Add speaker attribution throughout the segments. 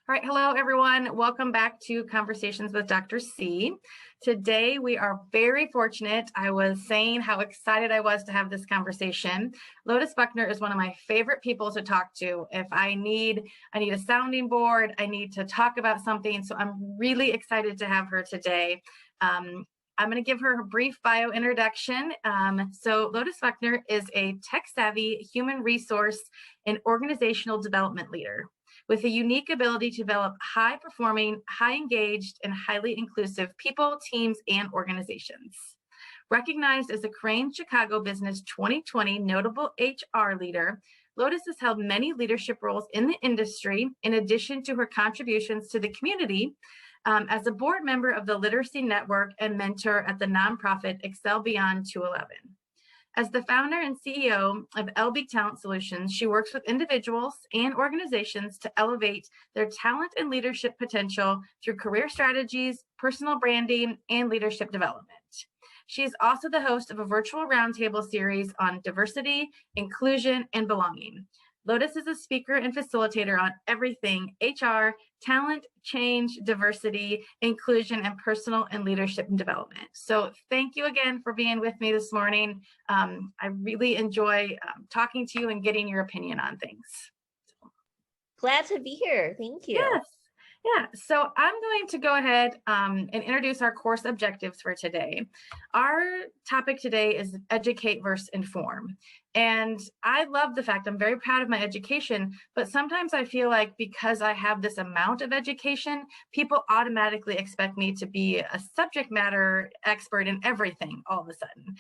Speaker 1: All right, hello everyone. Welcome back to Conversations with Dr. C. Today we are very fortunate. I was saying how excited I was to have this conversation. Lotus Bucker is one of my favorite people to talk to. If I need a sounding board, I need to talk about something. So I'm really excited to have her today. I'm going to give her a brief bio introduction. So Lotus Bucker is a tech-savvy human resource and organizational development leader with a unique ability to develop high-performing, high-engaged, and highly inclusive people, teams, and organizations. Recognized as a Crane Chicago Business 2020 Notable HR Leader, Lotus has held many leadership roles in the industry, in addition to her contributions to the community as a board member of the Literacy Network and mentor at the nonprofit Excel Beyond 211. As the founder and CEO of LB Talent Solutions, she works with individuals and organizations to elevate their talent and leadership potential through career strategies, personal branding, and leadership development. She is also the host of a virtual roundtable series on diversity, inclusion, and belonging. Lotus is a speaker and facilitator on everything HR, talent, change, diversity, inclusion, and personal and leadership development. So thank you again for being with me this morning. I really enjoy talking to you and getting your opinion on things.
Speaker 2: Glad to be here. Thank you.
Speaker 1: Yes. Yeah, so I'm going to go ahead and introduce our course objectives for today. Our topic today is educate versus inform. And I love the fact, I'm very proud of my education, but sometimes I feel like because I have this amount of education, people automatically expect me to be a subject matter expert in everything all of a sudden.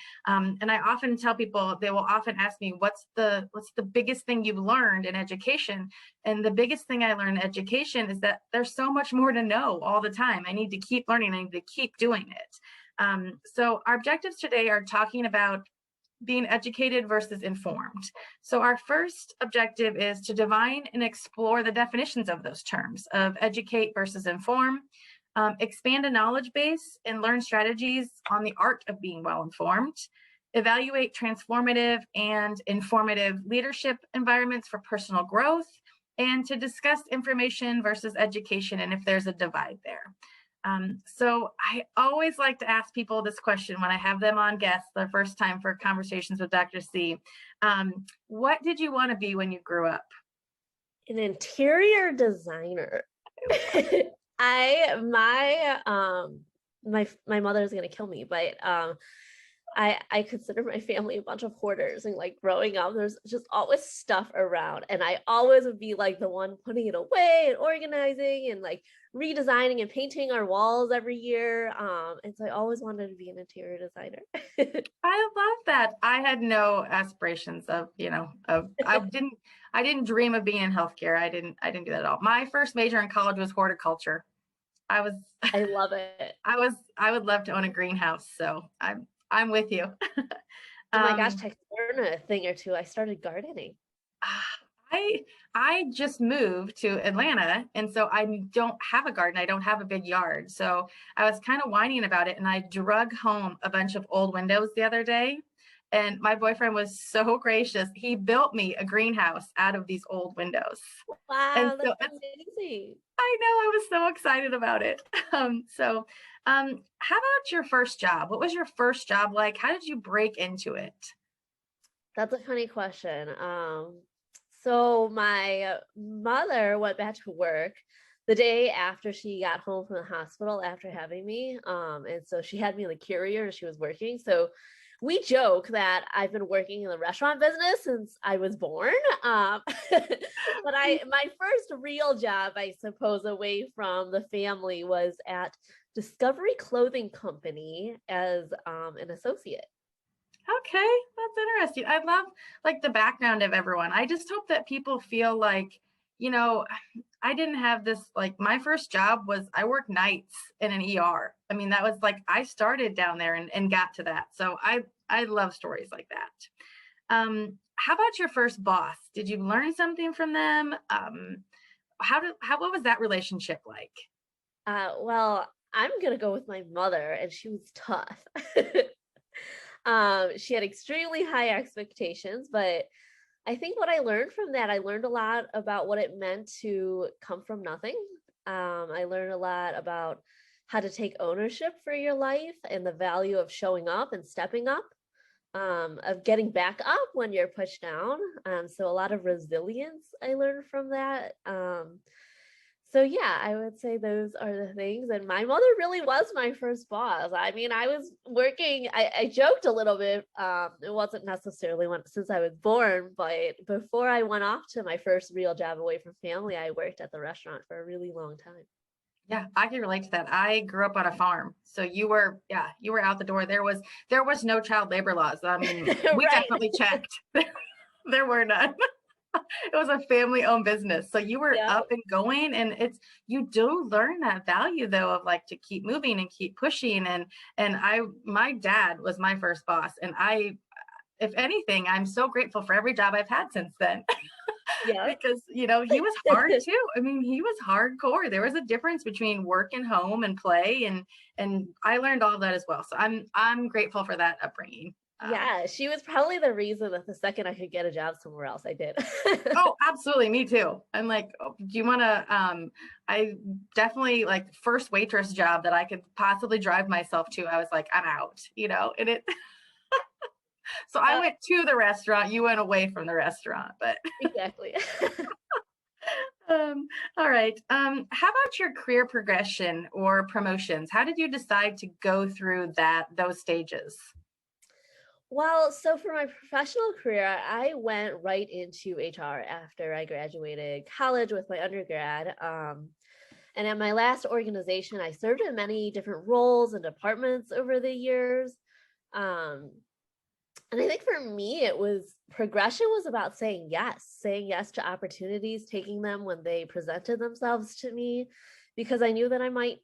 Speaker 1: And I often tell people, they will often ask me, what's the biggest thing you've learned in education? And the biggest thing I learned in education is that there's so much more to know all the time. I need to keep learning, I need to keep doing it. So our objectives today are talking about being educated versus informed. So our first objective is to define and explore the definitions of those terms of educate versus inform, expand a knowledge base and learn strategies on the art of being well informed, evaluate transformative and informative leadership environments for personal growth, and to discuss information versus education and if there's a divide there. So I always like to ask people this question when I have them on guests their first time for Conversations with Dr. C. What did you want to be when you grew up?
Speaker 2: An interior designer. My mother's gonna kill me, but I consider my family a bunch of hoarders, and like growing up, there's just always stuff around, and I always would be like the one putting it away and organizing and like redesigning and painting our walls every year. And so I always wanted to be an interior designer.
Speaker 1: I love that. I had no aspirations of, I didn't dream of being in healthcare. I didn't do that at all. My first major in college was horticulture. I
Speaker 2: love it.
Speaker 1: I would love to own a greenhouse. So I'm with you.
Speaker 2: Oh my gosh, I learned a thing or two. I started gardening.
Speaker 1: I just moved to Atlanta, and so I don't have a garden. I don't have a big yard. So I was kind of whining about it, and I drug home a bunch of old windows the other day. And my boyfriend was so gracious. He built me a greenhouse out of these old windows.
Speaker 2: Wow, that's amazing.
Speaker 1: I know, I was so excited about it. How about your first job? What was your first job like? How did you break into it?
Speaker 2: That's a funny question. So my mother went back to work the day after she got home from the hospital after having me. And so she had me in the carrier and she was working. So we joke that I've been working in the restaurant business since I was born. But my first real job, I suppose, away from the family was at Discovery Clothing Company as an associate.
Speaker 1: Okay, that's interesting. I love like the background of everyone. I just hope that people feel like, I didn't have this, like my first job was I worked nights in an ER. I mean, that was like, I started down there and got to that. So I love stories like that. How about your first boss? Did you learn something from them? What was that relationship like?
Speaker 2: Well, I'm going to go with my mother, and she was tough. She had extremely high expectations, but I think what I learned from that, I learned a lot about what it meant to come from nothing I learned a lot about how to take ownership for your life and the value of showing up and stepping up, of getting back up when you're pushed down. So a lot of resilience I learned from that. So yeah, I would say those are the things. And my mother really was my first boss. I mean, I was working, I joked a little bit. It wasn't necessarily since I was born, but before I went off to my first real job away from family, I worked at the restaurant for a really long time.
Speaker 1: Yeah, I can relate to that. I grew up on a farm. So you were out the door. There was no child labor laws. I mean, we
Speaker 2: Right.
Speaker 1: definitely checked. There were none. It was a family owned business. So you were
Speaker 2: Yeah.
Speaker 1: up and going, and you do learn that value though of like to keep moving and keep pushing. And my dad was my first boss. And if anything, I'm so grateful for every job I've had since then.
Speaker 2: Yeah.
Speaker 1: Because he was hard too. I mean, he was hardcore. There was a difference between work and home and play, and I learned all of that as well. So I'm grateful for that upbringing.
Speaker 2: Yeah, she was probably the reason that the second I could get a job somewhere else, I did.
Speaker 1: Oh, absolutely, me too. I'm like, oh, do you want to? I definitely like first waitress job that I could possibly drive myself to. I was like, I'm out, and it. So I
Speaker 2: Yeah,
Speaker 1: went to the restaurant. You went away from the restaurant, but.
Speaker 2: exactly.
Speaker 1: All right. How about your career progression or promotions? How did you decide to go through those stages?
Speaker 2: Well, so for my professional career, I went right into HR after I graduated college with my undergrad. And at my last organization, I served in many different roles and departments over the years. Um, and I think for me, progression was about saying yes to opportunities, taking them when they presented themselves to me, because I knew that I might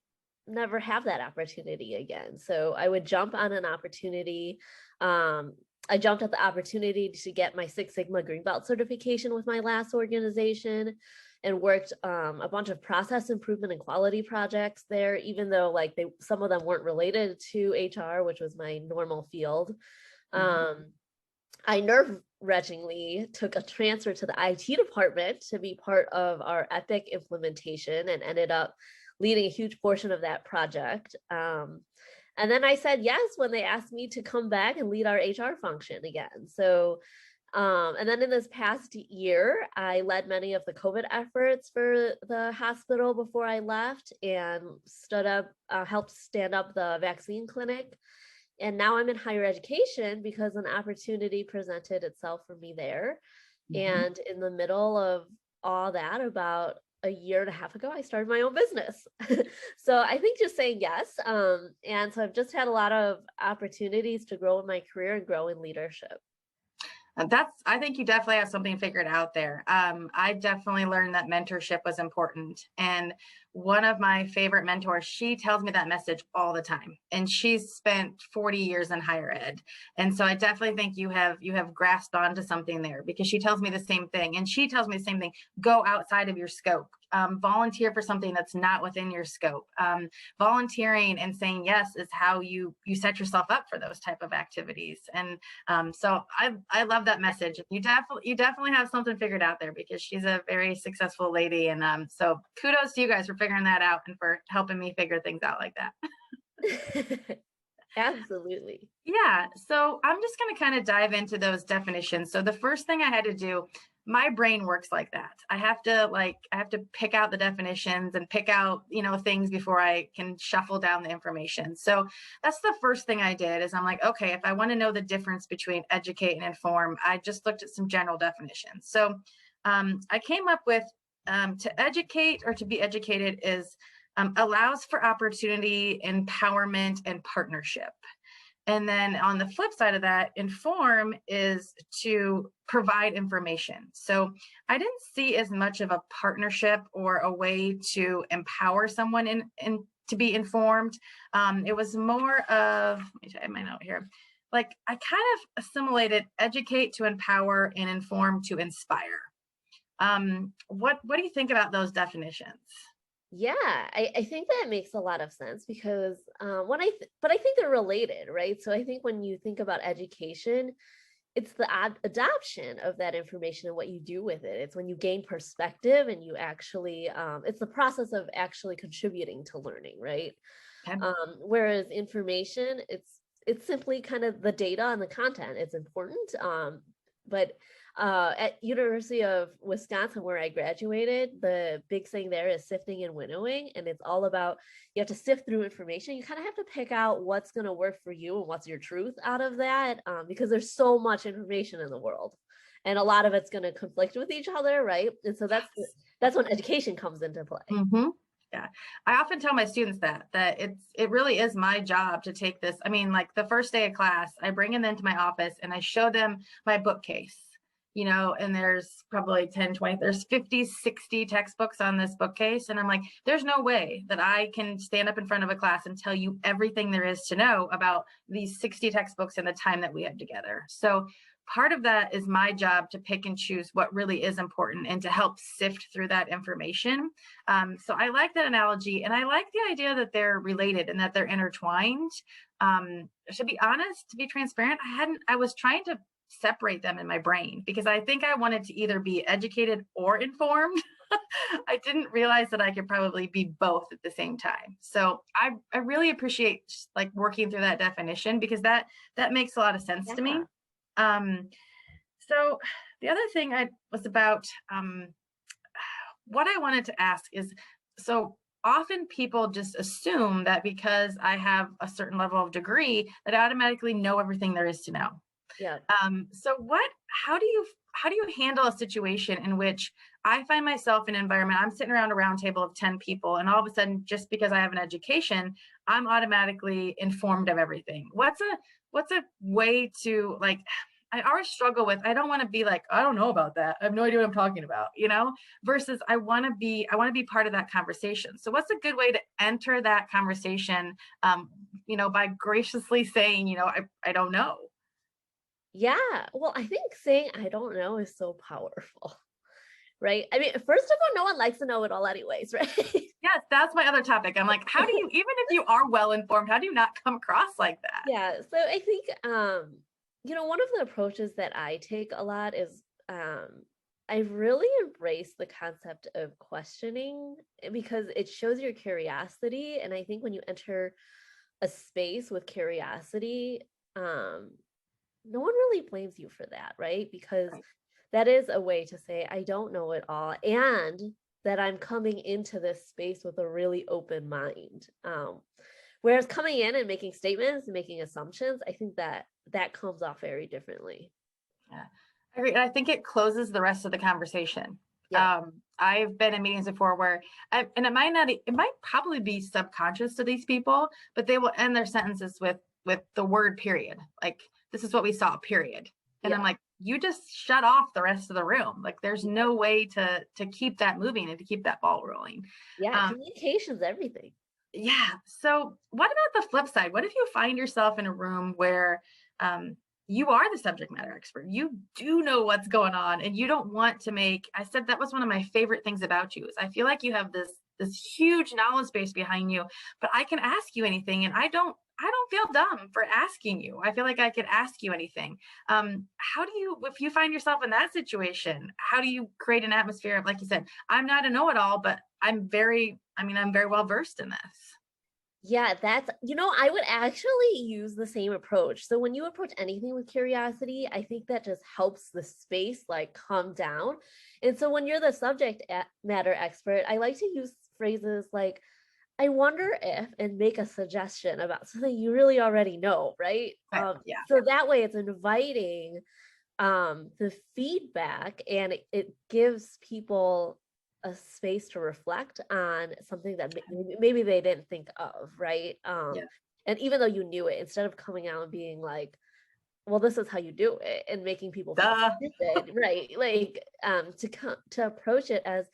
Speaker 2: never have that opportunity again. So I would jump on an opportunity. I jumped at the opportunity to get my Six Sigma Green Belt certification with my last organization and worked a bunch of process improvement and quality projects there, even though like some of them weren't related to HR, which was my normal field.
Speaker 1: Mhm.
Speaker 2: I nerve-wrackingly took a transfer to the IT department to be part of our Epic implementation and ended up leading a huge portion of that project. And then I said yes when they asked me to come back and lead our HR function again. So, and then in this past year, I led many of the COVID efforts for the hospital before I left and helped stand up the vaccine clinic. And now I'm in higher education because an opportunity presented itself for me there.
Speaker 1: Mhm.
Speaker 2: And in the middle of all that, about a year and a half ago, I started my own business. So I think just saying yes. And so I've just had a lot of opportunities to grow in my career and grow in leadership.
Speaker 1: I think you definitely have something figured out there. I definitely learned that mentorship was important. And one of my favorite mentors, she tells me that message all the time. And she's spent 40 years in higher ed. And so I definitely think you have grasped onto something there because she tells me the same thing. And she tells me the same thing. Go outside of your scope. Volunteer for something that's not within your scope. Volunteering and saying yes is how you set yourself up for those type of activities. And so I love that message. You definitely have something figured out there because she's a very successful lady. And so kudos to you guys for figuring that out and for helping me figure things out like that.
Speaker 2: Absolutely.
Speaker 1: Yeah, so I'm just going to kind of dive into those definitions. So the first thing I had to do, my brain works like that. I have to pick out the definitions and pick out, things before I can shuffle down the information. So that's the first thing I did is I'm like, okay, if I want to know the difference between educate and inform, I just looked at some general definitions. So I came up with to educate or to be educated is allows for opportunity, empowerment, and partnership. And then on the flip side of that, inform is to provide information. So I didn't see as much of a partnership or a way to empower someone in to be informed. It was more of, let me type my note here. Like I kind of assimilated educate to empower and inform to inspire. What do you think about those definitions?
Speaker 2: Yeah, I think that makes a lot of sense because but I think they're related, right? So I think when you think about education, it's the adoption of that information and what you do with it. It's when you gain perspective and you actually, it's the process of actually contributing to learning, right?
Speaker 1: Okay.
Speaker 2: Whereas information, it's simply kind of the data and the content. It's important, but at University of Wisconsin, where I graduated, the big thing there is sifting and winnowing, and it's all about, you have to sift through information. You kind of have to pick out what's going to work for you and what's your truth out of that, because there's so much information in the world, and a lot of it's going to conflict with each other, right? And so that's when education comes into play.
Speaker 1: Mm-hmm. Yeah. I often tell my students that it really is my job to take this. I mean, like the first day of class, I bring them into my office and I show them my bookcase, and there's probably 10, 20, there's 50, 60 textbooks on this bookcase. And I'm like, there's no way that I can stand up in front of a class and tell you everything there is to know about these 60 textbooks in the time that we have together. So part of that is my job to pick and choose what really is important and to help sift through that information. So I like that analogy, and I like the idea that they're related and that they're intertwined. To be honest, to be transparent, I was trying to separate them in my brain because I think I wanted to either be educated or informed. I didn't realize that I could probably be both at the same time. So I really appreciate like working through that definition because that makes a lot of sense to me. So the other thing was about what I wanted to ask is, so often people just assume that because I have a certain level of degree that I automatically know everything there is to know.
Speaker 2: Yeah.
Speaker 1: So how do you handle a situation in which I find myself in an environment, I'm sitting around a round table of 10 people, and all of a sudden, just because I have an education, I'm automatically informed of everything. What's a way to, like, I always struggle with, I don't want to be like, I don't know about that, I have no idea what I'm talking about, versus I want to be part of that conversation. So what's a good way to enter that conversation, by graciously saying, I don't know.
Speaker 2: Yeah. Well, I think saying I don't know is so powerful, right? I mean, first of all, no one likes to know it all anyways, right?
Speaker 1: Yes, that's my other topic. I'm like, how do you, even if you are well informed, how do you not come across like that?
Speaker 2: Yeah. So I think, one of the approaches that I take a lot is I really embrace the concept of questioning because it shows your curiosity. And I think when you enter a space with curiosity, no one really blames you for that, right? Because that is a way to say, I don't know it all, and that I'm coming into this space with a really open mind. Whereas coming in and making statements and making assumptions, I think that comes off very differently.
Speaker 1: Yeah, I agree. And I think it closes the rest of the conversation.
Speaker 2: Yeah.
Speaker 1: I've been in meetings before where, and it might probably be subconscious to these people, but they will end their sentences with the word period. Like, this is what we saw, period. And I'm like, you just shut off the rest of the room. Like, there's no way to keep that moving and to keep that ball rolling.
Speaker 2: Yeah, communication's everything.
Speaker 1: Yeah. So what about the flip side? What if you find yourself in a room where you are the subject matter expert? You do know what's going on, and you don't want to I said that was one of my favorite things about you is I feel like you have this huge knowledge base behind you, but I can ask you anything, and I don't feel dumb for asking you. I feel like I could ask you anything. How do you, if you find yourself in that situation, how do you create an atmosphere of, like you said, I'm not a know-it-all, but I'm very well versed in this.
Speaker 2: Yeah, I would actually use the same approach. So when you approach anything with curiosity, I think that just helps the space like calm down. And so when you're the subject matter expert, I like to use phrases like, I wonder if, and make a suggestion about something you really already know, right?
Speaker 1: Yeah.
Speaker 2: So that way it's inviting the feedback, and it gives people a space to reflect on something that maybe they didn't think of, right? And even though you knew it, instead of coming out and being like, well, this is how you do it, and making people feel stupid, right? Like, to approach it as,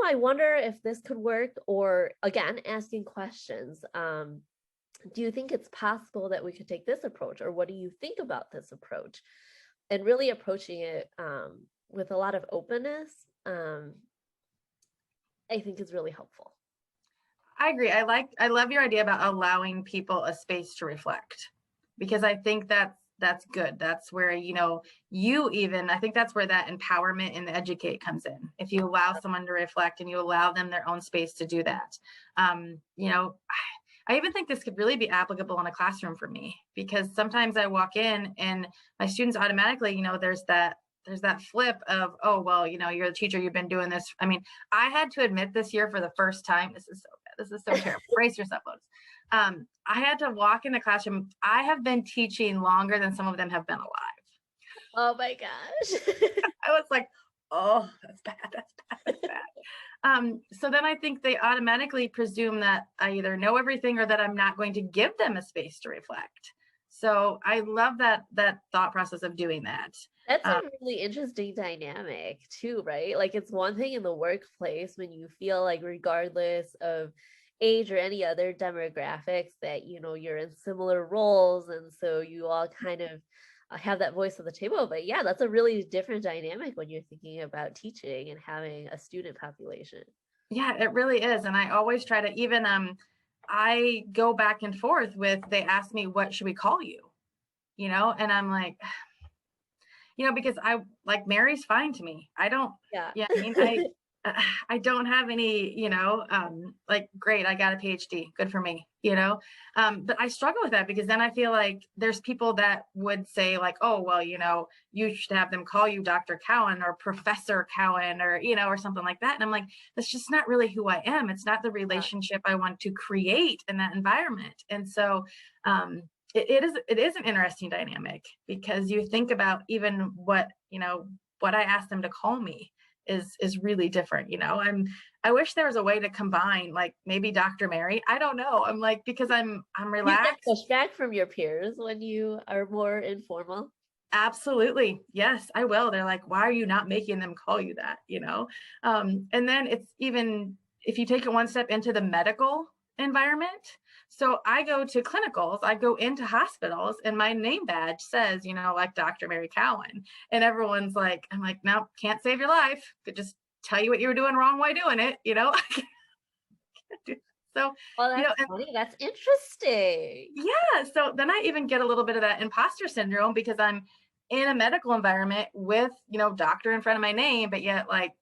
Speaker 2: I wonder if this could work, or again, asking questions. Do you think it's possible that we could take this approach, or what do you think about this approach? And really approaching it with a lot of openness, I think is really helpful.
Speaker 1: I agree. I love your idea about allowing people a space to reflect, because I think that's that's good. That's where, you even, I think that's where that empowerment and the educate comes in. If you allow someone to reflect and you allow them their own space to do that. I even think this could really be applicable in a classroom for me, because sometimes I walk in and my students automatically, there's that flip of, oh, well, you're the teacher, you've been doing this. I mean, I had to admit this year for the first time, this is so bad. This is so terrible. Brace yourself, Lotus. I had to walk in the classroom. I have been teaching longer than some of them have been alive.
Speaker 2: Oh my gosh.
Speaker 1: I was like, oh, that's bad. That's bad. So then I think they automatically presume that I either know everything or that I'm not going to give them a space to reflect. So I love that thought process of doing that.
Speaker 2: That's a really interesting dynamic too, right? Like, it's one thing in the workplace when you feel like, regardless of age or any other demographics, that you're in similar roles, and so you all kind of have that voice at the table. But yeah, that's a really different dynamic when you're thinking about teaching and having a student population.
Speaker 1: Yeah, it really is. And I always try to even I go back and forth with, they ask me, what should we call you? And I'm like, because I like, Mary's fine to me. I don't,
Speaker 2: Yeah.
Speaker 1: I mean, I don't have any, like, great, I got a PhD, good for me, but I struggle with that, because then I feel like there's people that would say like, oh, well, you should have them call you Dr. Cowan or Professor Cowan, or, or something like that. And I'm like, that's just not really who I am. It's not the relationship I want to create in that environment. And so, it is an interesting dynamic, because you think about even what I asked them to call me is really different. I wish there was a way to combine, like, maybe Dr. Mary. I don't know. I'm like, because I'm
Speaker 2: You get
Speaker 1: relaxed.
Speaker 2: pushback from your peers when you are more informal.
Speaker 1: Absolutely. Yes, I will. They're like, why are you not making them call you that? And then it's even, if you take it one step into the medical environment. So I go to clinicals, I go into hospitals, and my name badge says, like, Dr. Mary Cowan. And everyone's like, I'm like, no, can't save your life. Could just tell you what you were doing wrong while doing it, So,
Speaker 2: Oh, that's funny. That's interesting.
Speaker 1: Yeah. So then I even get a little bit of that imposter syndrome, because I'm in a medical environment with, doctor in front of my name, but yet, like,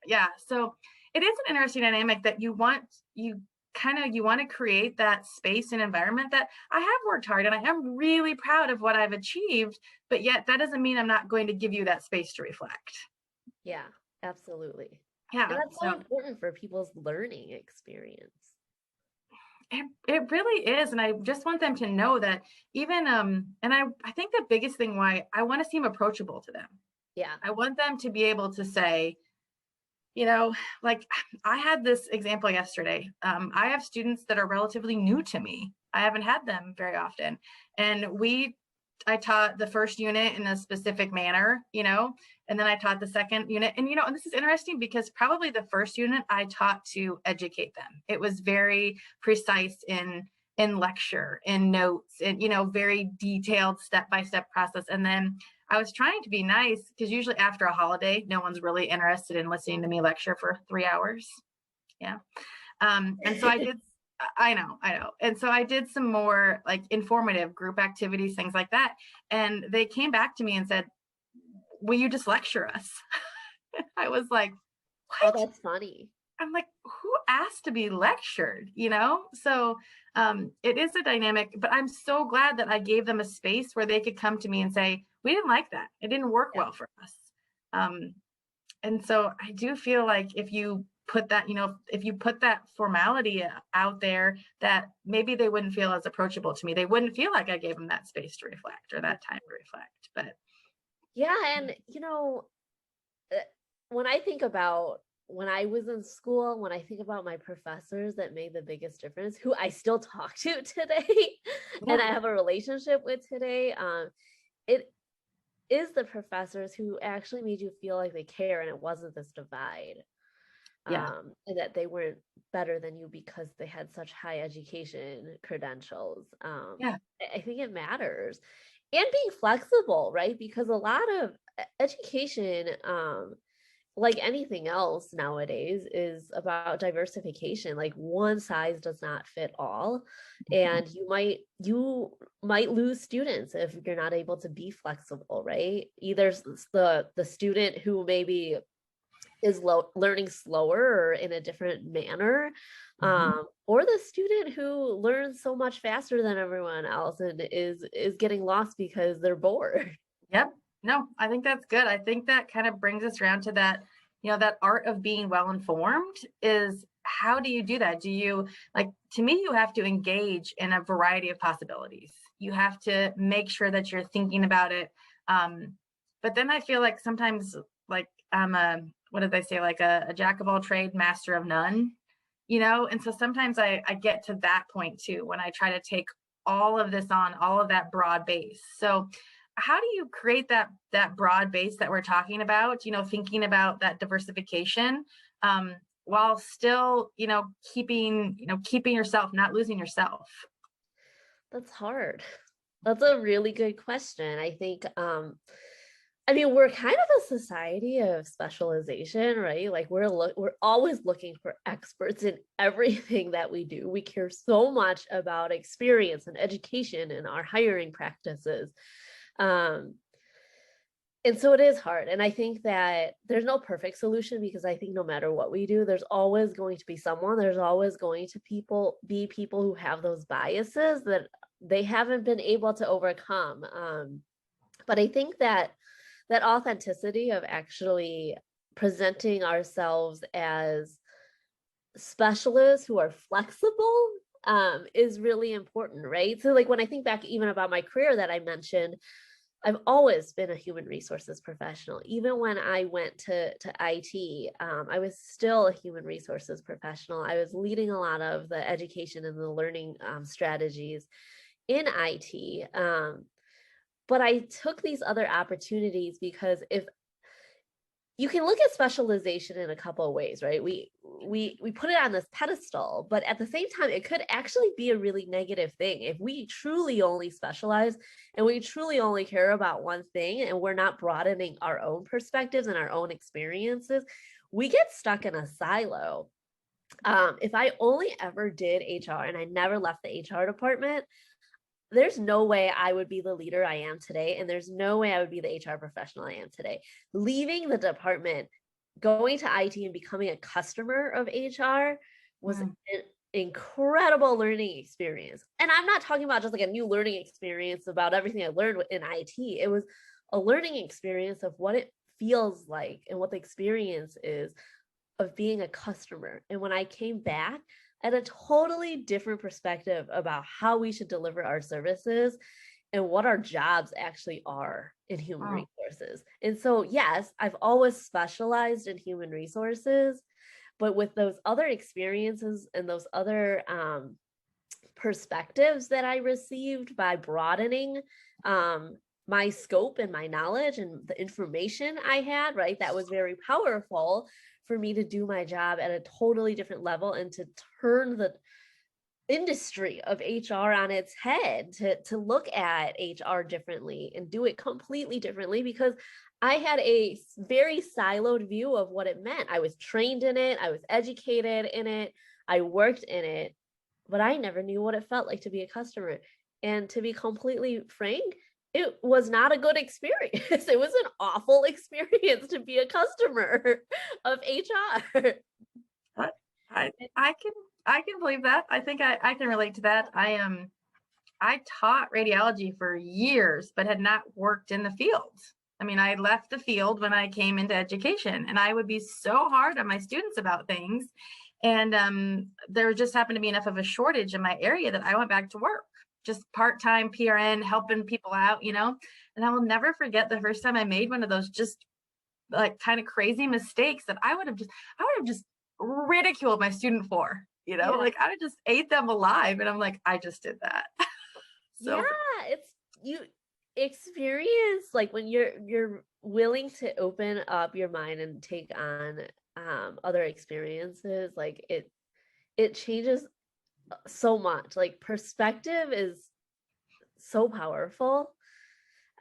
Speaker 1: yeah. So it is an interesting dynamic that you want to create that space and environment that I have worked hard, and I am really proud of what I've achieved, but yet that doesn't mean I'm not going to give you that space to reflect.
Speaker 2: Yeah, absolutely.
Speaker 1: Yeah.
Speaker 2: And that's so important for people's learning experience.
Speaker 1: It really is. And I just want them to know that even, and I think the biggest thing why I want to seem approachable to them.
Speaker 2: Yeah.
Speaker 1: I want them to be able to say, like, I had this example yesterday. I have students that are relatively new to me. I haven't had them very often. And I taught the first unit in a specific manner, and then I taught the second unit. And, and this is interesting, because probably the first unit I taught to educate them. It was very precise in lecture, in notes, and, very detailed step-by-step process. And then I was trying to be nice, because usually after a holiday, no one's really interested in listening to me lecture for 3 hours. Yeah. And so I know. And so I did some more like informative group activities, things like that. And they came back to me and said, will you just lecture us? I was like, what?
Speaker 2: Oh, that's funny.
Speaker 1: I'm like, who asked to be lectured? So it is a dynamic, but I'm so glad that I gave them a space where they could come to me and say, we didn't like that. It didn't work well for us. And so I do feel like if you put that, if you put that formality out there, that maybe they wouldn't feel as approachable to me. They wouldn't feel like I gave them that space to reflect or that time to reflect. But
Speaker 2: yeah. And, when I think about when I was in school, when I think about my professors that made the biggest difference, who I still talk to today and I have a relationship with today, it is the professors who actually made you feel like they care and it wasn't this divide. And that they weren't better than you because they had such high education credentials. I think it matters. And being flexible, right? Because a lot of education, like anything else nowadays, is about diversification. Like one size does not fit all. And you might lose students if you're not able to be flexible, right? Either the student who maybe is learning slower or in a different manner, or the student who learns so much faster than everyone else and is getting lost because they're bored.
Speaker 1: Yep. No, I think that's good. I think that kind of brings us around to that, that art of being well informed is, how do you do that? Do you, like, to me, you have to engage in a variety of possibilities. You have to make sure that you're thinking about it. But then I feel like sometimes, like, I'm what did they say? Like a jack of all trade, master of none, And so sometimes I get to that point too, when I try to take all of this on, all of that broad base. So how do you create that broad base that we're talking about, thinking about that diversification, while still, keeping yourself, not losing yourself?
Speaker 2: That's hard. That's a really good question. I think I mean, we're kind of a society of specialization, right? Like we're always looking for experts in everything that we do. We care so much about experience and education and our hiring practices. Um, and so it is hard. And I think that there's no perfect solution, because I think no matter what we do, there's always going to be someone, there's always going to be people who have those biases that they haven't been able to overcome. But I think that authenticity of actually presenting ourselves as specialists who are flexible is really important, right? So like when I think back even about my career that I mentioned, I've always been a human resources professional. Even when I went to IT, I was still a human resources professional. I was leading a lot of the education and the learning strategies in IT. But I took these other opportunities because if you can look at specialization in a couple of ways, right? We put it on this pedestal, but at the same time, it could actually be a really negative thing. If we truly only specialize and we truly only care about one thing and we're not broadening our own perspectives and our own experiences, we get stuck in a silo. If I only ever did HR and I never left the HR department, there's no way I would be the leader I am today. And there's no way I would be the HR professional I am today. Leaving the department, going to IT and becoming a customer of HR was an incredible learning experience. And I'm not talking about just like a new learning experience about everything I learned in IT. It was a learning experience of what it feels like and what the experience is of being a customer. And when I came back, and a totally different perspective about how we should deliver our services and what our jobs actually are in human resources. And so, yes, I've always specialized in human resources, but with those other experiences and those other perspectives that I received by broadening my scope and my knowledge and the information I had, right, that was very powerful for me to do my job at a totally different level and to turn the industry of HR on its head, to look at HR differently and do it completely differently, because I had a very siloed view of what it meant. I was trained in it, I was educated in it, I worked in it, but I never knew what it felt like to be a customer. And to be completely frank, it was not a good experience. It was an awful experience to be a customer of HR.
Speaker 1: I can believe that. I think I can relate to that. I taught radiology for years, but had not worked in the field. I mean, I left the field when I came into education, and I would be so hard on my students about things. And there just happened to be enough of a shortage in my area that I went back to work, just part-time PRN, helping people out, and I will never forget the first time I made one of those just like kind of crazy mistakes that I would have just ridiculed my student for, like I would just ate them alive. And I'm like, I just did that. So
Speaker 2: yeah, it's you experience, like when you're willing to open up your mind and take on other experiences, like it changes so much. Like perspective is so powerful.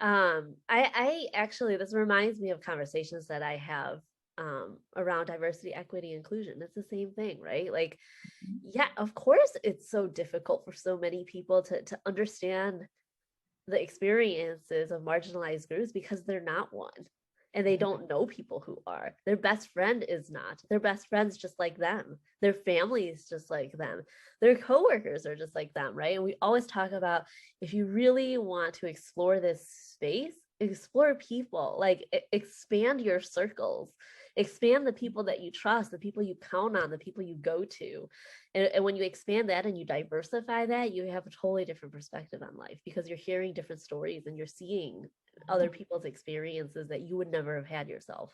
Speaker 2: I actually, this reminds me of conversations that I have around diversity, equity, inclusion. It's the same thing, right? Like, yeah, of course, it's so difficult for so many people to understand the experiences of marginalized groups because they're not one. And they don't know people who are. Their best friend is not. Their best friend's just like them. Their family is just like them. Their coworkers are just like them, right? And we always talk about, if you really want to explore this space, explore people, like expand your circles, expand the people that you trust, the people you count on, the people you go to. And when you expand that and you diversify that, you have a totally different perspective on life because you're hearing different stories and you're seeing other people's experiences that you would never have had yourself.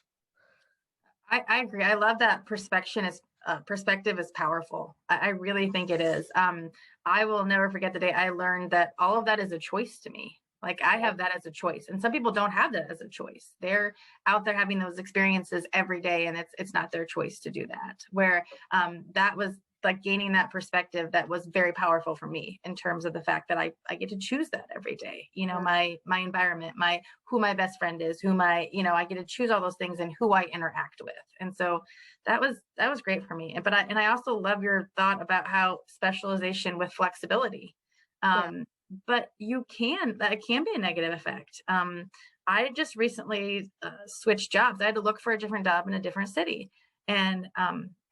Speaker 1: I agree. I love that perspective is powerful. I really think it is. I will never forget the day I learned that all of that is a choice to me. Like I have that as a choice, and some people don't have that as a choice. They're out there having those experiences every day, and it's not their choice to do that. Where that was like gaining that perspective that was very powerful for me in terms of the fact that I get to choose that every day. You know, my environment, who my best friend is, I get to choose all those things and who I interact with. And so that was great for me. But I also love your thought about how specialization with flexibility. But that can be a negative effect. I just recently switched jobs. I had to look for a different job in a different city. And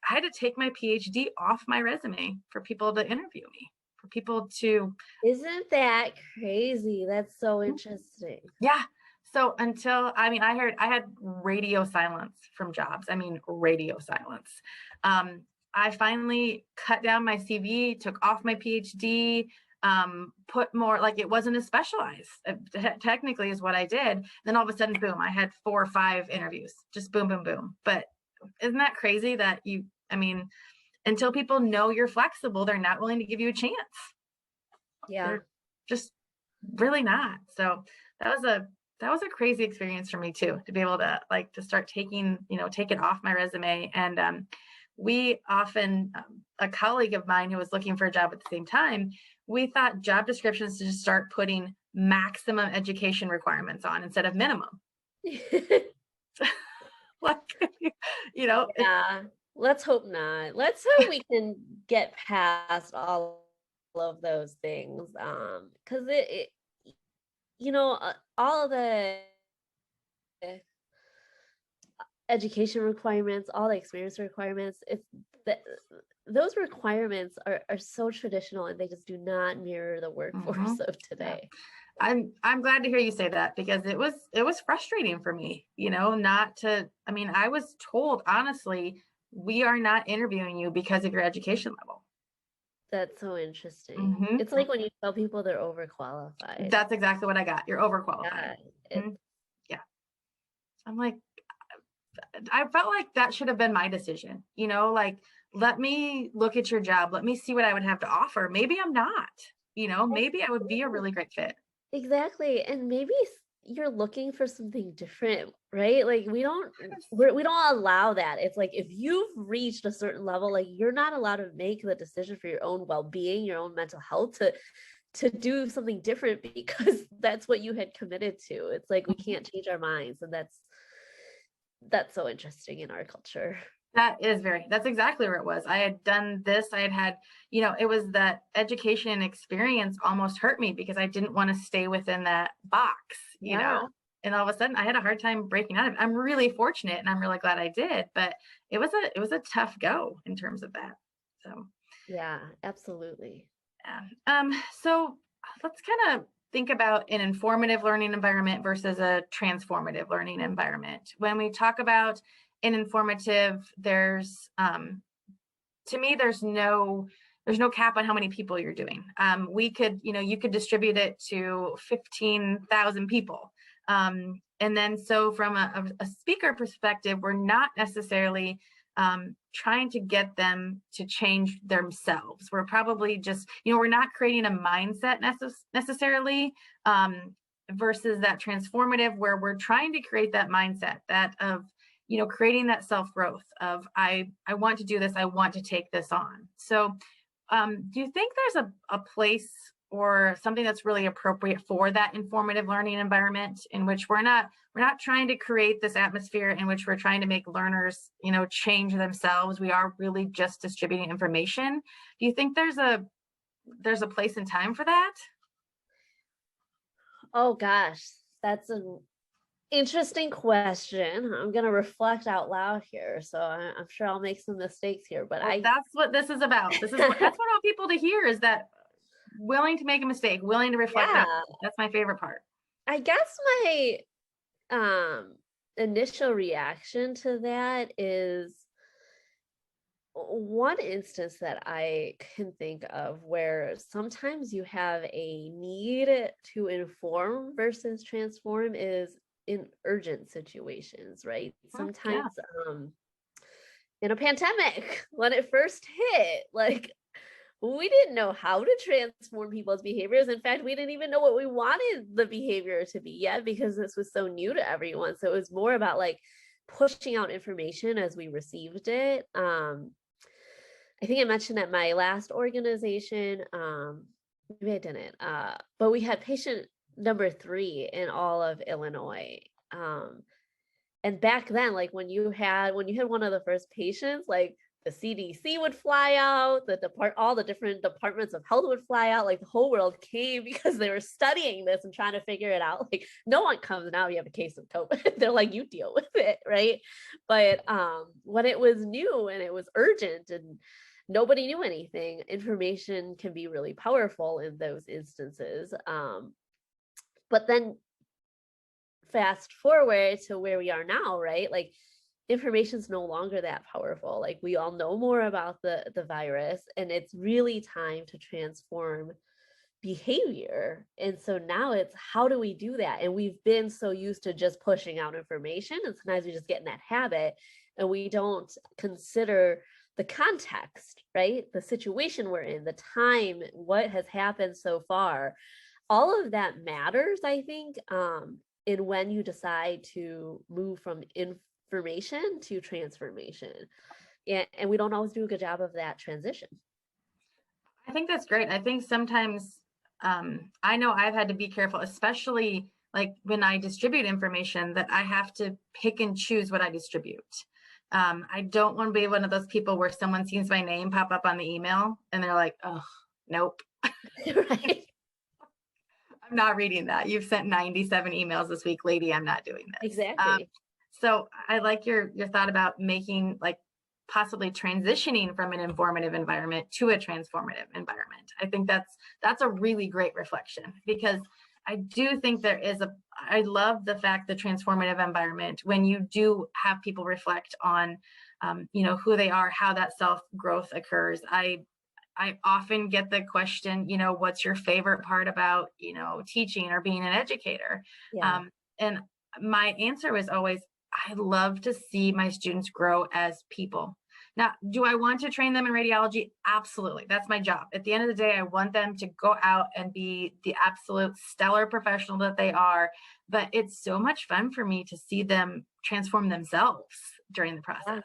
Speaker 1: I had to take my PhD off my resume for people to interview me, for people to.
Speaker 2: Isn't that crazy? That's so interesting.
Speaker 1: Yeah. So I had radio silence from jobs. I mean, radio silence. I finally cut down my CV, took off my PhD, put more, like it wasn't as specialized, technically is what I did. Then all of a sudden, boom, I had 4 or 5 interviews, just boom, boom, boom. But isn't that crazy that until people know you're flexible, they're not willing to give you a chance.
Speaker 2: Yeah.
Speaker 1: They're just really not. So that was a crazy experience for me too, to be able to to start take it off my resume. And we often, a colleague of mine who was looking for a job at the same time, we thought job descriptions to just start putting maximum education requirements on instead of minimum.
Speaker 2: Yeah, let's hope not. Let's hope we can get past all of those things. Because all of the education requirements, all the experience requirements, those requirements are so traditional and they just do not mirror the workforce of today.
Speaker 1: Yeah. I'm glad to hear you say that, because it was frustrating for me, I was told, honestly, we are not interviewing you because of your education level.
Speaker 2: That's so interesting. It's like when you tell people they're overqualified.
Speaker 1: That's exactly what I got. You're overqualified. Yeah. I'm like, I felt like that should have been my decision, let me look at your job. Let me see what I would have to offer. Maybe I'm not, maybe I would be a really great fit.
Speaker 2: Exactly. And maybe you're looking for something different, right? Like we don't allow that. It's like if you've reached a certain level, like you're not allowed to make the decision for your own well-being, your own mental health to do something different because that's what you had committed to. It's like we can't change our minds, and that's so interesting in our culture.
Speaker 1: That's exactly where it was. I had done this. I had, it was that education experience almost hurt me because I didn't want to stay within that box, and all of a sudden I had a hard time breaking out of it. I'm really fortunate and I'm really glad I did, but it was a tough go in terms of that. So,
Speaker 2: yeah, absolutely.
Speaker 1: Yeah. So let's kind of think about an informative learning environment versus a transformative learning environment. When we talk about an informative, there's to me, there's no cap on how many people you're doing. We could, you could distribute it to 15,000 people. And then so from a speaker perspective, we're not necessarily trying to get them to change themselves. We're probably just, we're not creating a mindset necessarily versus that transformative, where we're trying to create that mindset of creating that self-growth of I want to do this, I want to take this on. So do you think there's a place or something that's really appropriate for that informative learning environment, in which we're not trying to create this atmosphere in which we're trying to make learners, change themselves. We are really just distributing information. Do you think there's a place and time for that?
Speaker 2: Oh gosh, that's an interesting question. I'm gonna reflect out loud here, so I'm sure I'll make some mistakes here, but
Speaker 1: Well, that's what this is about. That's what I want people to hear, is that willing to make a mistake, willing to reflect
Speaker 2: yeah,
Speaker 1: out. That's my favorite part.
Speaker 2: I guess my initial reaction to that is one instance that I can think of where sometimes you have a need to inform versus transform is in urgent situations, right?
Speaker 1: Yeah.
Speaker 2: Sometimes in a pandemic, when it first hit, like we didn't know how to transform people's behaviors. In fact, we didn't even know what we wanted the behavior to be yet, because this was so new to everyone. So it was more about like pushing out information as we received it. I think I mentioned at my last organization, maybe I didn't, but we had patient number 3 in all of Illinois. And back then, like when you had one of the first patients, like the CDC would fly out, all the different departments of health would fly out, like the whole world came because they were studying this and trying to figure it out. Like no one comes now, you have a case of COVID. They're like, you deal with it, right? But when it was new and it was urgent and nobody knew anything, information can be really powerful in those instances. But then fast forward to where we are now, right? Like information is no longer that powerful. Like we all know more about the virus, and it's really time to transform behavior. And so now it's, how do we do that? And we've been so used to just pushing out information, and sometimes we just get in that habit and we don't consider the context, right? The situation we're in, the time, what has happened so far. All of that matters, I think, in when you decide to move from information to transformation. And we don't always do a good job of that transition.
Speaker 1: I think that's great. I think sometimes I know I've had to be careful, especially like when I distribute information, that I have to pick and choose what I distribute. I don't want to be one of those people where someone sees my name pop up on the email and they're like, oh, nope.
Speaker 2: Right.
Speaker 1: I'm not reading that. You've sent 97 emails this week, lady. I'm not doing this.
Speaker 2: Exactly.
Speaker 1: So I like your thought about making, like, possibly transitioning from an informative environment to a transformative environment. I think that's a really great reflection, because I do think I love the fact, the transformative environment, when you do have people reflect on, who they are, how that self-growth occurs. I often get the question, what's your favorite part about, teaching or being an educator?
Speaker 2: Yeah.
Speaker 1: And my answer was always, I love to see my students grow as people. Now, do I want to train them in radiology? Absolutely. That's my job. At the end of the day, I want them to go out and be the absolute stellar professional that they are. But it's so much fun for me to see them transform themselves during the process.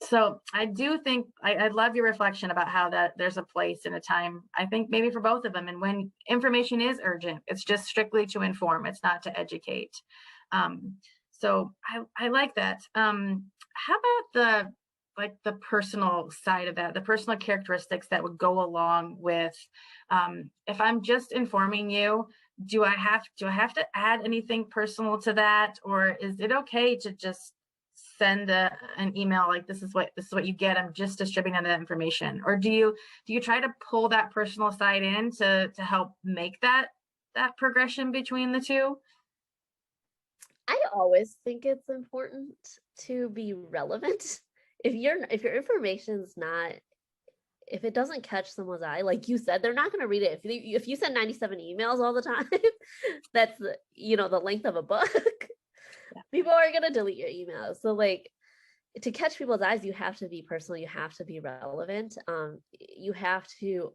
Speaker 1: So I do think I love your reflection about how that there's a place and a time, I think maybe for both of them. And when information is urgent, it's just strictly to inform, it's not to educate. So I like that. How about the personal side of that, the personal characteristics that would go along with, if I'm just informing you, do I have to add anything personal to that? Or is it okay to just send an email like, this is what you get, I'm just distributing that information? Or do you try to pull that personal side in to help make that progression between the two?
Speaker 2: I always think it's important to be relevant. If your information's not, if it doesn't catch someone's eye, like you said, they're not going to read it. If you send 97 emails all the time, that's the length of a book. Yeah. People are going to delete your emails. So like, to catch people's eyes, you have to be personal. You have to be relevant. You have to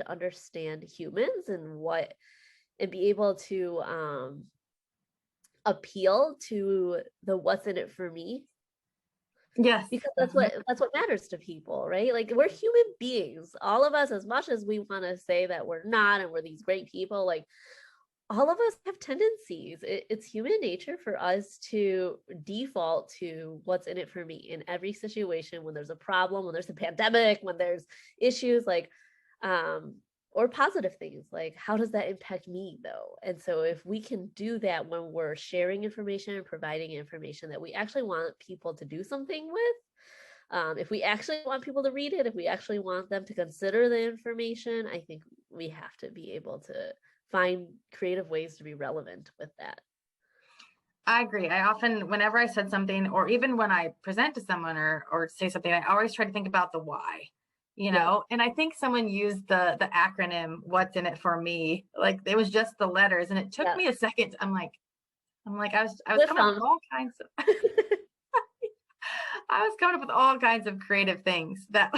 Speaker 2: understand humans and be able to appeal to the what's in it for me
Speaker 1: Yes.
Speaker 2: because that's what matters to people, right? Like we're human beings, all of us, as much as we want to say that we're not and we're these great people, like all of us have tendencies. It's human nature for us to default to what's in it for me in every situation. When there's a problem, when there's a pandemic, when there's issues, like or positive things, like how does that impact me though? And so if we can do that when we're sharing information and providing information that we actually want people to do something with, if we actually want people to read it, if we actually want them to consider the information, I think we have to be able to find creative ways to be relevant with that.
Speaker 1: I agree. I often, whenever I said something, or even when I present to someone or say something, I always try to think about the why, and I think someone used the acronym, what's in it for me, like it was just the letters. And it took me a second. I'm like, I was coming up with all kinds of, I was coming up with all kinds of creative things that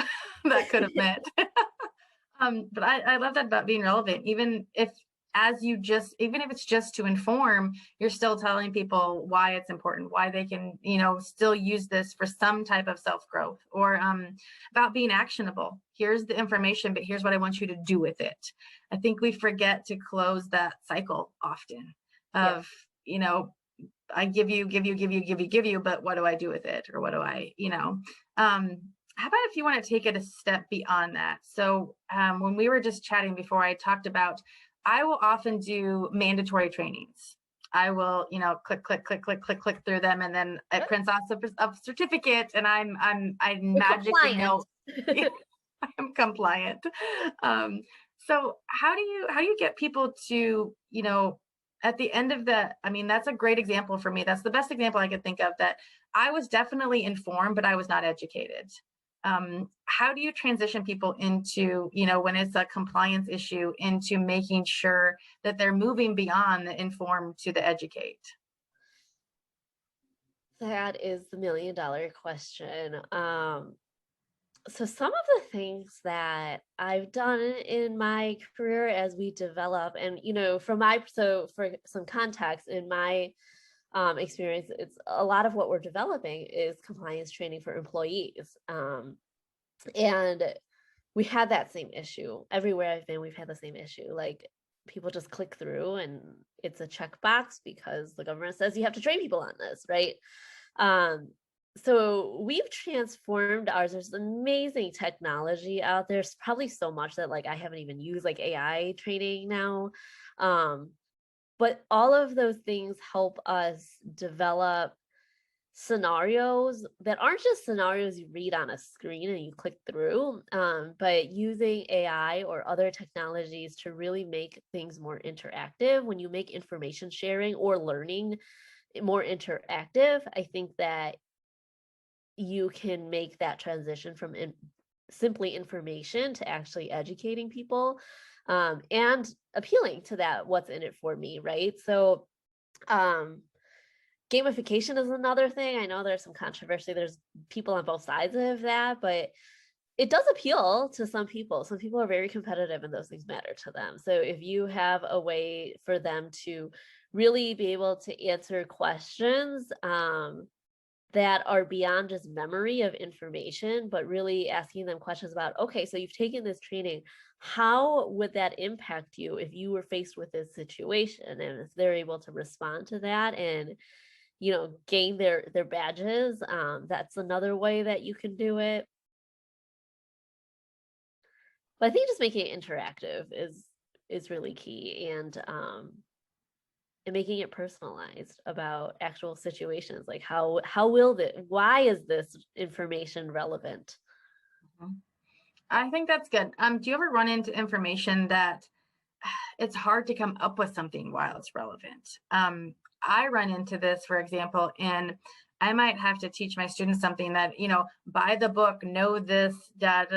Speaker 1: could have meant. But I love that about being relevant, even if it's just to inform, you're still telling people why it's important, why they can, still use this for some type of self-growth, or about being actionable. Here's the information, but here's what I want you to do with it. I think we forget to close that cycle often of, I give you, but what do I do with it? Or what do I, how about if you want to take it a step beyond that? So when we were just chatting before, I talked about, I will often do mandatory trainings. I will, click through them, and then it prints off a certificate, and I magically know I'm compliant. So how do you get people to, at the end of that? I mean, that's a great example for me. That's the best example I could think of, that I was definitely informed, but I was not educated. How do you transition people into, when it's a compliance issue, into making sure that they're moving beyond the inform to the educate?
Speaker 2: That is the $1,000,000 question. So some of the things that I've done in my career as we develop, and for some context, in my experience, it's a lot of what we're developing is compliance training for employees. And we had that same issue everywhere I've been. We've had the same issue. Like people just click through and it's a checkbox because the government says you have to train people on this, right? So we've transformed ours. There's amazing technology out there. There's probably so much that like I haven't even used, like AI training now. But all of those things help us develop scenarios that aren't just scenarios you read on a screen and you click through, but using AI or other technologies to really make things more interactive. When you make information sharing or learning more interactive, I think that you can make that transition from simply information to actually educating people, and appealing to that what's in it for me, right? So gamification is another thing. I know there's some controversy. There's people on both sides of that, but it does appeal to some people. Some people are very competitive and those things matter to them. So if you have a way for them to really be able to answer questions that are beyond just memory of information, but really asking them questions about, okay, so you've taken this training, how would that impact you if you were faced with this situation? And if they're able to respond to that and gain their badges, that's another way that you can do it. But I think just making it interactive is really key, and making it personalized about actual situations, like why is this information relevant?
Speaker 1: I think that's good. Do you ever run into information that it's hard to come up with something while it's relevant? I run into this, for example, and I might have to teach my students something that, buy the book, know this, but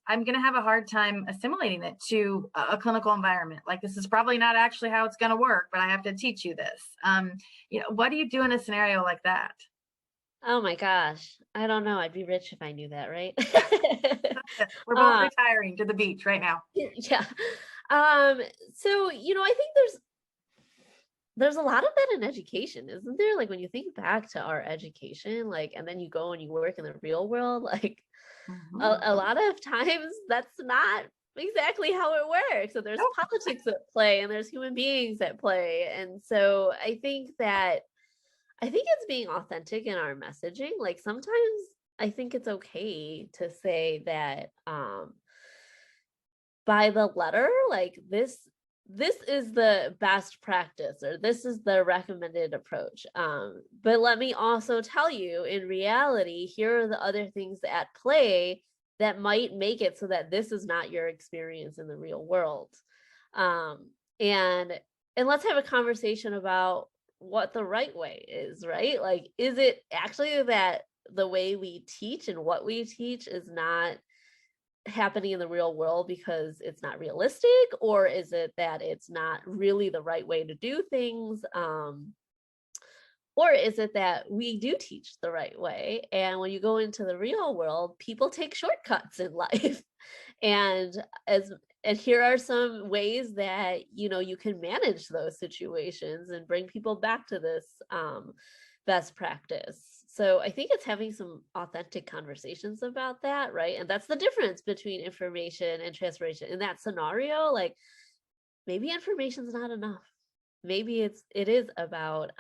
Speaker 1: I'm going to have a hard time assimilating it to a clinical environment. Like, this is probably not actually how it's going to work, but I have to teach you this. What do you do in a scenario like that?
Speaker 2: Oh my gosh. I don't know. I'd be rich if I knew that, right?
Speaker 1: We're both retiring to the beach right now.
Speaker 2: Yeah. So, I think there's a lot of that in education, isn't there? Like when you think back to our education, like, and then you go and you work in the real world, like a lot of times that's not exactly how it works. So there's
Speaker 1: Nope.
Speaker 2: politics at play and there's human beings at play. And so I think it's being authentic in our messaging. Like sometimes I think it's okay to say that by the letter, like this is the best practice or this is the recommended approach. But let me also tell you, in reality, here are the other things at play that might make it so that this is not your experience in the real world. Um, and let's have a conversation about what the right way is, right? Like, is it actually that the way we teach and what we teach is not happening in the real world because it's not realistic, or is it that it's not really the right way to do things, or is it that we do teach the right way and when you go into the real world people take shortcuts in life? and here are some ways that you can manage those situations and bring people back to this best practice. So I think it's having some authentic conversations about that, right? And that's the difference between information and transformation. In that scenario, like maybe information's not enough. Maybe it is about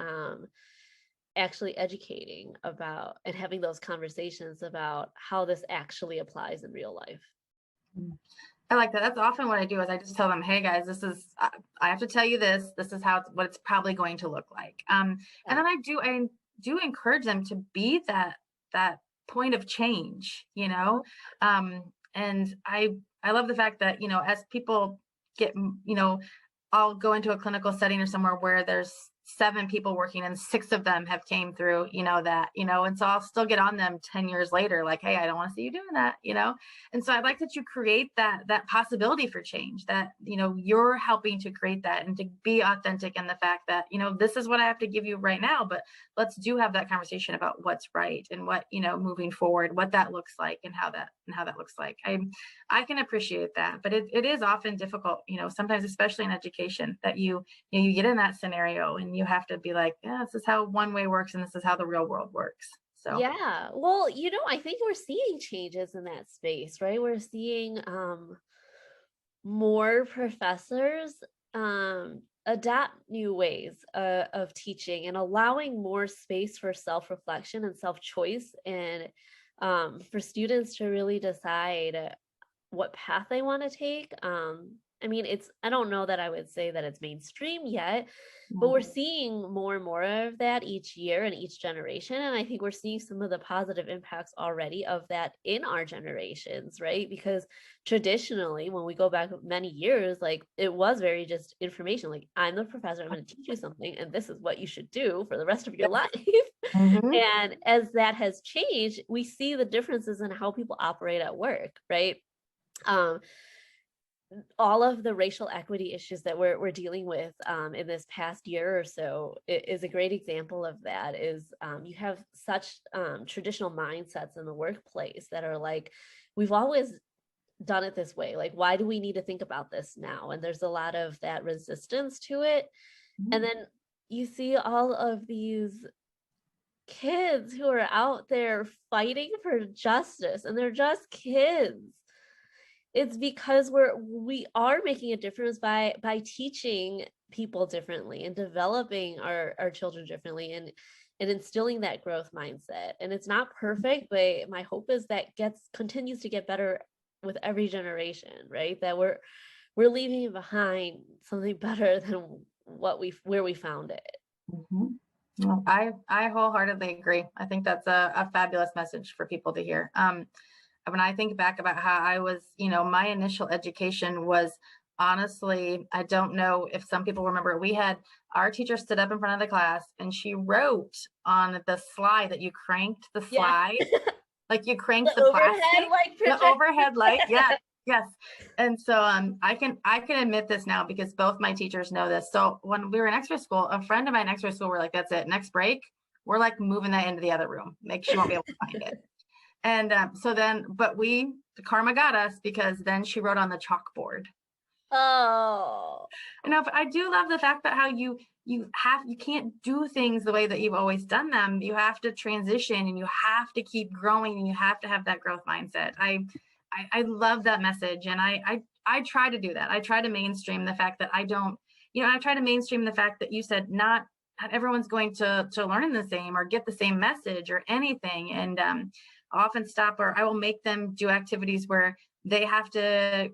Speaker 2: actually educating about and having those conversations about how this actually applies in real life.
Speaker 1: I like that. That's often what I do is I just tell them, hey guys, this is, I have to tell you this is what it's probably going to look like. And then I do encourage them to be that point of change, and I love the fact that, as people get, I'll go into a clinical setting or somewhere where there's 7 people working and 6 of them have came through, and so I'll still get on them 10 years later, like, hey, I don't want to see you doing that, and so I like that you create that possibility for change, that, you're helping to create that and to be authentic in the fact that, this is what I have to give you right now, but let's have that conversation about what's right and what, moving forward, what that looks like and how that looks like. I can appreciate that, but it is often difficult, sometimes, especially in education, that you get in that scenario and you have to be like, yeah, this is how one way works and this is how the real world works. So
Speaker 2: yeah, well, I think we're seeing changes in that space, right? We're seeing more professors adapt new ways of teaching and allowing more space for self-reflection and self-choice, and for students to really decide what path they want to take. I mean, I don't know that I would say that it's mainstream yet, but we're seeing more and more of that each year and each generation. And I think we're seeing some of the positive impacts already of that in our generations, right? Because traditionally, when we go back many years, like it was very just information, like I'm the professor, I'm going to teach you something, and this is what you should do for the rest of your life. And as that has changed, we see the differences in how people operate at work, right? All of the racial equity issues that we're dealing with in this past year or so is a great example of that. Is you have such traditional mindsets in the workplace that are like, we've always done it this way. Like, why do we need to think about this now? And there's a lot of that resistance to it. And then you see all of these kids who are out there fighting for justice, and they're just kids. It's because we are making a difference by teaching people differently and developing our children differently and instilling that growth mindset. And it's not perfect, but my hope is that continues to get better with every generation, right? That we're leaving behind something better than where we found it.
Speaker 1: Well, I wholeheartedly agree. I think that's a fabulous message for people to hear. When I think back about how I was, my initial education was, honestly, I don't know if some people remember, our teacher stood up in front of the class and she wrote on the slide that you cranked the slide, like you cranked the plastic, the overhead light. Yeah. Yes. And so I can admit this now because both my teachers know this. So when we were in extra school, a friend of mine in extra school were like, that's it, next break, we're like moving that into the other room. Make sure you won't be able to find it. And so then, but the karma got us because then she wrote on the chalkboard.
Speaker 2: Oh,
Speaker 1: But I do love the fact that how you can't do things the way that you've always done them. You have to transition and you have to keep growing and you have to have that growth mindset. I love that message, and I try to do that. I try to mainstream the fact that I don't, I try to mainstream the fact that you said not everyone's going to learn the same or get the same message or anything. And often stop, or I will make them do activities where they have to,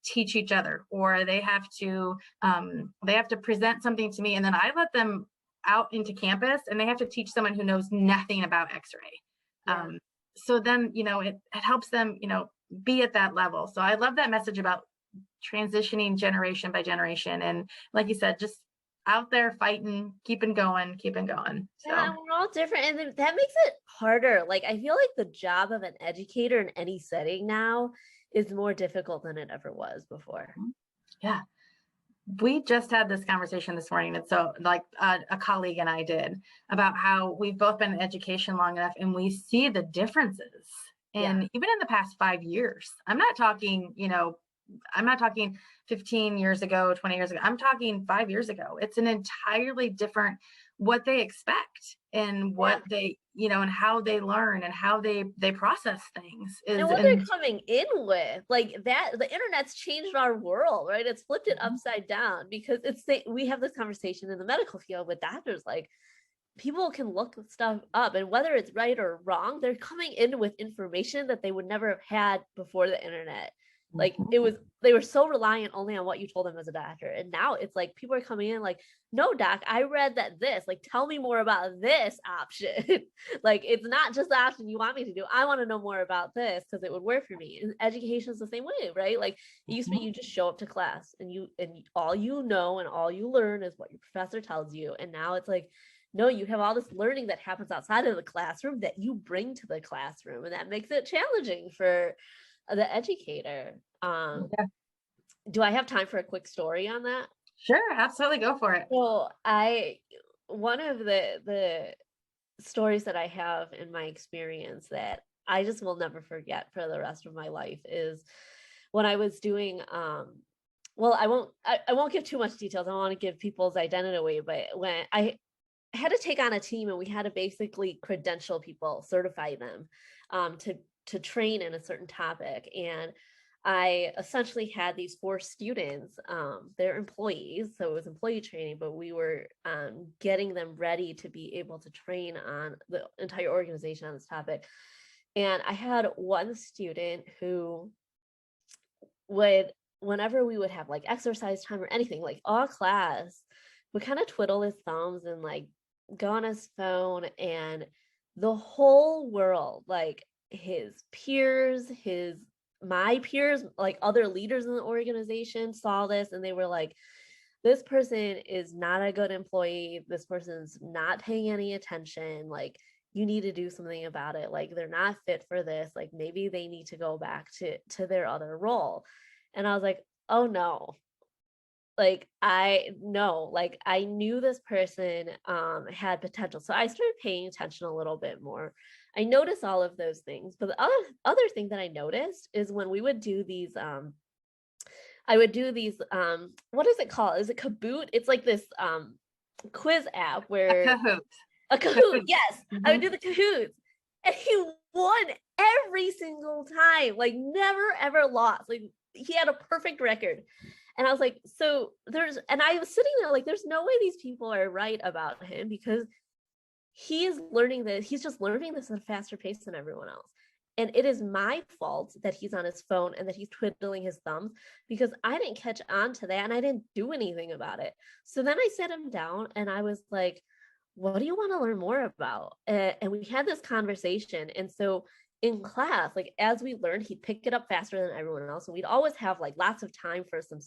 Speaker 1: teach each other, or they have to present something to me, and then I let them out into campus and they have to teach someone who knows nothing about X-ray.
Speaker 2: yeah.
Speaker 1: So then, it helps them, be at that level. So I love that message about transitioning generation by generation. And like you said, just out there fighting, keeping going. So
Speaker 2: Yeah, we're all different. And then that makes it harder. Like, I feel like the job of an educator in any setting now is more difficult than it ever was before.
Speaker 1: yeah, we just had this conversation this morning. And so like a colleague and I did, about how we've both been in education long enough and we see the differences.
Speaker 2: Yeah.
Speaker 1: And even in the past 5 years, I'm not talking 15 years ago, 20 years ago. I'm talking 5 years ago. It's an entirely different what they expect and what they, and how they learn and how they process things
Speaker 2: And what they're coming in with, like that, the internet's changed our world, right? It's flipped it upside down, because we have this conversation in the medical field with doctors, like people can look stuff up, and whether it's right or wrong, they're coming in with information that they would never have had before the internet. Like they were so reliant only on what you told them as a doctor. And now it's like people are coming in like, no, doc, I read that this, like, tell me more about this option. Like, it's not just the option you want me to do. I want to know more about this because it would work for me. And education is the same way, right? Like, it used to be you just show up to class and all you know and all you learn is what your professor tells you. And now it's like, no, you have all this learning that happens outside of the classroom that you bring to the classroom. And that makes it challenging for the educator. Do I have time for a quick story on that?
Speaker 1: Sure, absolutely, go for it.
Speaker 2: So one of the stories that I have in my experience that I just will never forget for the rest of my life is when I was doing well, I won't give too much details. I don't want to give people's identity away, but when I had to take on a team and we had to basically credential people, certify them to train in a certain topic. And I essentially had these 4 students, they're employees, so it was employee training, but we were getting them ready to be able to train on the entire organization on this topic. And I had one student who whenever we would have like exercise time or anything, like all class, would kind of twiddle his thumbs and like go on his phone, and the whole world, like his peers, my peers, like other leaders in the organization saw this, and they were like, this person is not a good employee. This person's not paying any attention. Like, you need to do something about it. Like, they're not fit for this. Like, maybe they need to go back to their other role. And I was like, oh no. Like, I knew this person had potential. So I started paying attention a little bit more. I noticed all of those things. But the other thing that I noticed is when we would do these, I would do these, what is it called? Is it Kahoot? It's like this quiz app where a Kahoot, yes. I would do the Kahoots. And he won every single time, like never ever lost. Like, he had a perfect record. And I was like, and I was sitting there like, there's no way these people are right about him, because he's just learning this at a faster pace than everyone else. And it is my fault that he's on his phone and that he's twiddling his thumbs, because I didn't catch on to that and I didn't do anything about it. So then I sat him down and I was like, what do you want to learn more about? And we had this conversation. And so in class, like as we learned, he'd pick it up faster than everyone else. And we'd always have like lots of time for some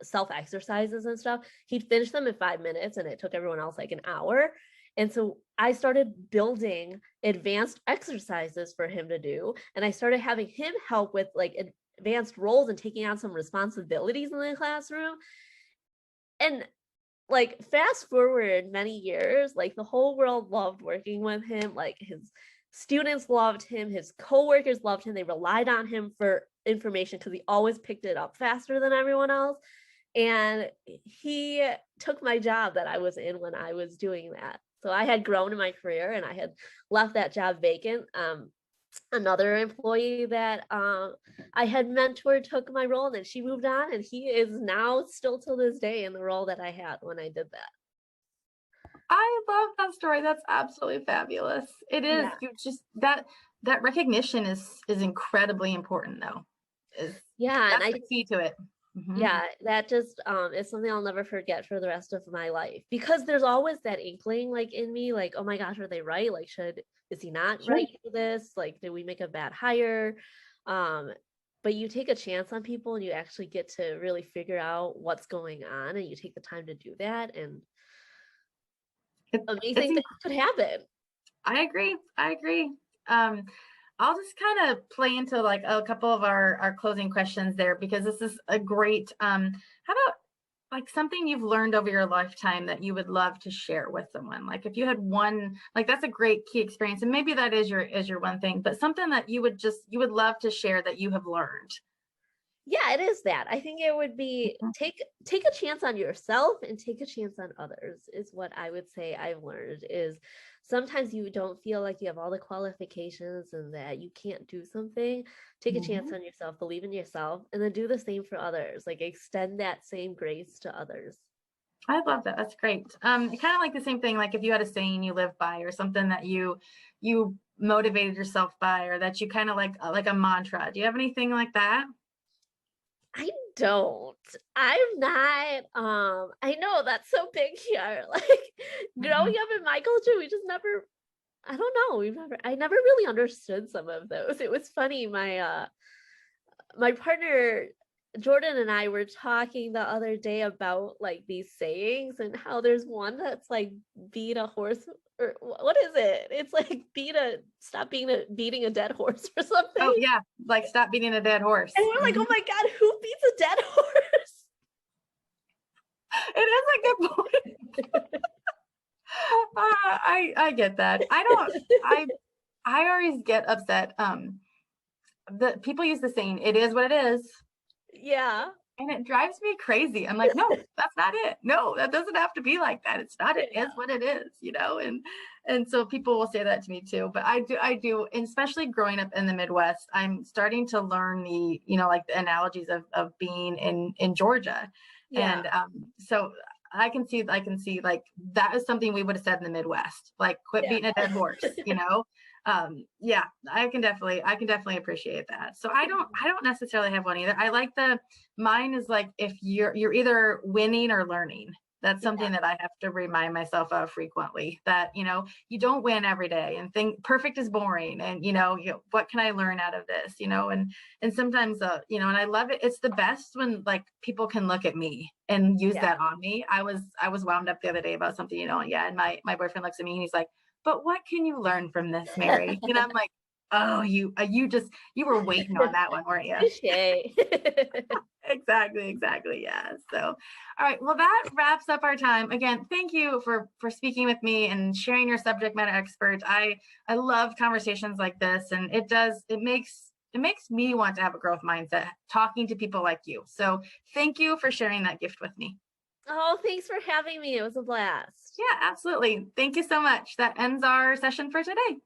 Speaker 2: self exercises and stuff. He'd finish them in 5 minutes and it took everyone else like an hour. And so I started building advanced exercises for him to do. And I started having him help with like advanced roles and taking on some responsibilities in the classroom. And like fast forward many years, like the whole world loved working with him. Like his students loved him, his coworkers loved him. They relied on him for information because he always picked it up faster than everyone else. And he took my job that I was in when I was doing that. So I had grown in my career and I had left that job vacant. Another employee that I had mentored took my role, and then she moved on, and he is now still till this day in the role that I had when I did that.
Speaker 1: I love that story. That's absolutely fabulous. It is.
Speaker 2: Yeah.
Speaker 1: You just that recognition is incredibly important though.
Speaker 2: Yeah, and
Speaker 1: That's the key to it.
Speaker 2: yeah, that just is something I'll never forget for the rest of my life, because there's always that inkling like in me, like, oh my gosh, are they right? Like, is he not
Speaker 1: Sure.
Speaker 2: right for this? Like, did we make a bad hire? But you take a chance on people and you actually get to really figure out what's going on, and you take the time to do that, and amazing things could happen.
Speaker 1: I agree. I'll just kind of play into like a couple of our closing questions there, because this is a great, how about like something you've learned over your lifetime that you would love to share with someone? Like if you had one, like that's a great key experience, and maybe that is your one thing, but something that you would love to share that you have learned.
Speaker 2: Yeah, it is that. I think it would be take a chance on yourself and take a chance on others is what I would say I've learned. Is sometimes you don't feel like you have all the qualifications and that you can't do something. Take a chance on yourself, believe in yourself, and then do the same for others. Like extend that same grace to others.
Speaker 1: I love that. That's great. Kind of like the same thing, like if you had a saying you live by, or something that you motivated yourself by, or that you kind of like a mantra. Do you have anything like that?
Speaker 2: I don't. I'm not. I know that's so big here. Like growing up in my culture, we just never. I don't know. I never really understood some of those. It was funny. My partner Jordan and I were talking the other day about like these sayings and how there's one that's like beat a horse, or what is it? It's like stop beating a dead horse or something.
Speaker 1: Oh yeah, like stop beating a dead horse.
Speaker 2: And we're like, oh my God, who beats a dead horse?
Speaker 1: It is a good point. I get that. I always get upset. The people use the saying, "It is what it is."
Speaker 2: Yeah.
Speaker 1: And it drives me crazy. I'm like, no, that's not it. No, that doesn't have to be like that. It's not, it is what it is, And so people will say that to me too. But I do, and especially growing up in the Midwest, I'm starting to learn the, like the analogies of being in Georgia.
Speaker 2: Yeah.
Speaker 1: And so I can see like that is something we would have said in the Midwest, like quit beating a dead horse, yeah, I can definitely appreciate that. So I don't necessarily have one either. I like mine is like, if you're either winning or learning. That's something that I have to remind myself of frequently, that you don't win every day, and think perfect is boring, and what can I learn out of this, and sometimes and I love it. It's the best when like people can look at me and use that on me. I was wound up the other day about something, and my boyfriend looks at me and he's like, but what can you learn from this, Mary? And I'm like, oh, you were waiting on that one, weren't you? Exactly. Yeah. So, all right. Well, that wraps up our time. Again, thank you for speaking with me and sharing your subject matter expert. I love conversations like this, and it makes me want to have a growth mindset talking to people like you. So thank you for sharing that gift with me.
Speaker 2: Oh, thanks for having me. It was a blast.
Speaker 1: Yeah, absolutely. Thank you so much. That ends our session for today.